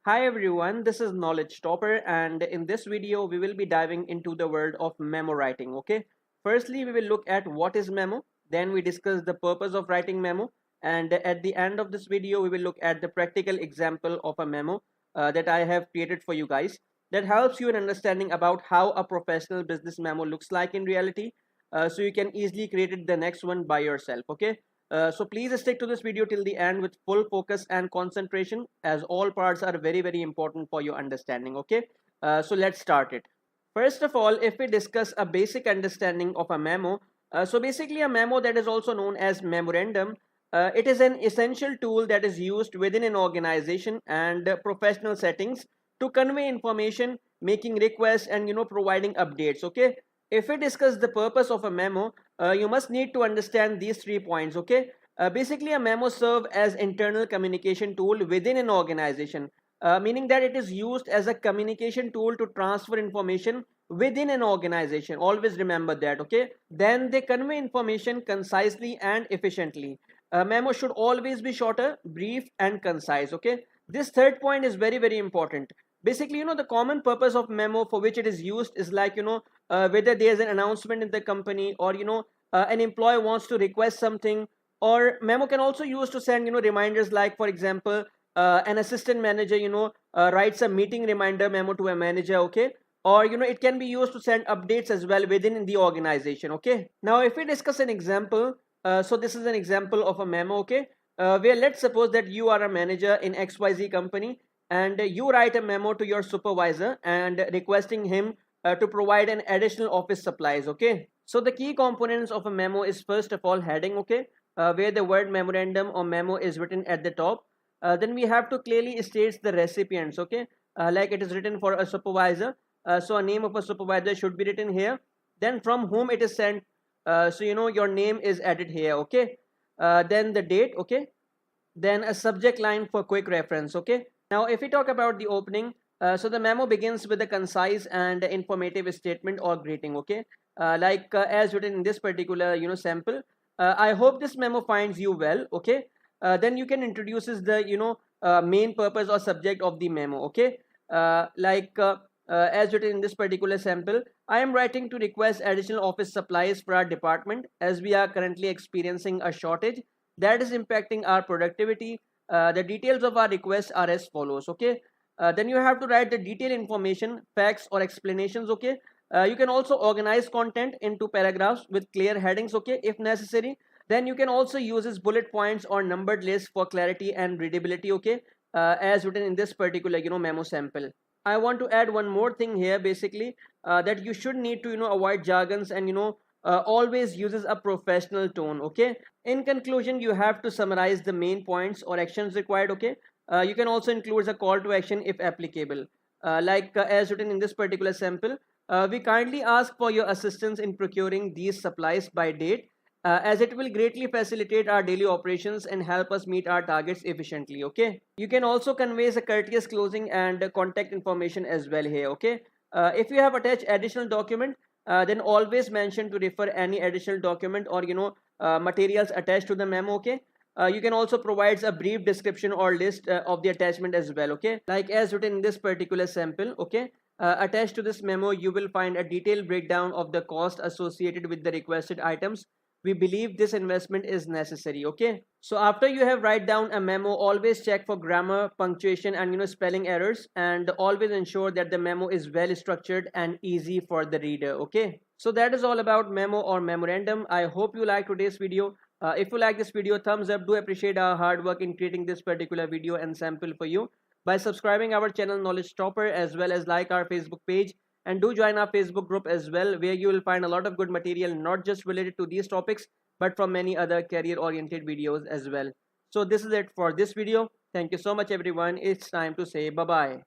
Hi everyone, this is Knowledge Topper, and in this video we will be diving into the world of memo writing. Okay, firstly we will look at what is memo, then we discuss the purpose of writing memo, and at the end of this video we will look at the practical example of a memo that I have created for you guys that helps you in understanding about how a professional business memo looks like in reality, so you can easily create it the next one by yourself. Okay, so please stick to this video till the end with full focus and concentration, as all parts are very important for your understanding. Okay, so let's start it. First of all, if we discuss a basic understanding of a memo, so basically a memo, that is also known as memorandum, it is an essential tool that is used within an organization and professional settings to convey information, making requests, and providing updates. Okay, if we discuss the purpose of a memo, you must need to understand these 3 points. Okay, basically a memo serve as internal communication tool within an organization, meaning that it is used as a communication tool to transfer information within an organization. Always remember that. Okay, then they convey information concisely and efficiently. A memo should always be shorter, brief, and concise. Okay, this third point is very important. Basically, the common purpose of memo for which it is used is like, whether there's an announcement in the company, or an employee wants to request something, or memo can also use to send reminders, like for example, an assistant manager writes a meeting reminder memo to a manager. Okay, or it can be used to send updates as well within the organization. Okay, now if we discuss an example, so this is an example of a memo. Okay, where let's suppose that you are a manager in XYZ company, and you write a memo to your supervisor and requesting him to provide an additional office supplies. Okay, so the key components of a memo is first of all heading. Okay, where the word memorandum or memo is written at the top. Then we have to clearly state the recipients. Okay, like it is written for a supervisor, so a name of a supervisor should be written here. Then from whom it is sent, so your name is added here. Okay, then the date. Okay, then a subject line for quick reference. Okay, now if we talk about the opening, so the memo begins with a concise and informative statement or greeting. Okay, as written in this particular sample, I hope this memo finds you well. Okay, then you can introduces the main purpose or subject of the memo. Okay, as written in this particular sample, I am writing to request additional office supplies for our department as we are currently experiencing a shortage that is impacting our productivity. The details of our request are as follows. Okay, then you have to write the detailed information, facts, or explanations. Okay, you can also organize content into paragraphs with clear headings. Okay, if necessary, then you can also use this bullet points or numbered lists for clarity and readability. Okay, as written in this particular memo sample. I want to add one more thing here, basically, that you should need to avoid jargons, and always uses a professional tone. Okay, in conclusion, you have to summarize the main points or actions required. Okay, you can also include a call to action if applicable, as written in this particular sample. We kindly ask for your assistance in procuring these supplies by date, as it will greatly facilitate our daily operations and help us meet our targets efficiently. Okay, you can also convey a courteous closing and contact information as well here. Okay, if you have attached additional document, then always mention to refer any additional document or materials attached to the memo. Okay, you can also provide a brief description or list of the attachment as well. Okay, like as written in this particular sample. Okay, attached to this memo you will find a detailed breakdown of the cost associated with the requested items. We believe this investment is necessary. Okay, so after you have write down a memo, always check for grammar, punctuation, and spelling errors, and always ensure that the memo is well structured and easy for the reader. Okay, so that is all about memo or memorandum. I hope you like today's video. If you like this video, thumbs up. Do appreciate our hard work in creating this particular video and sample for you by subscribing our channel Knowledge Topper, as well as like our Facebook page, and do join our Facebook group as well, where you will find a lot of good material, not just related to these topics, but from many other career oriented videos as well. So this is it for this video. Thank you so much everyone. It's time to say bye bye.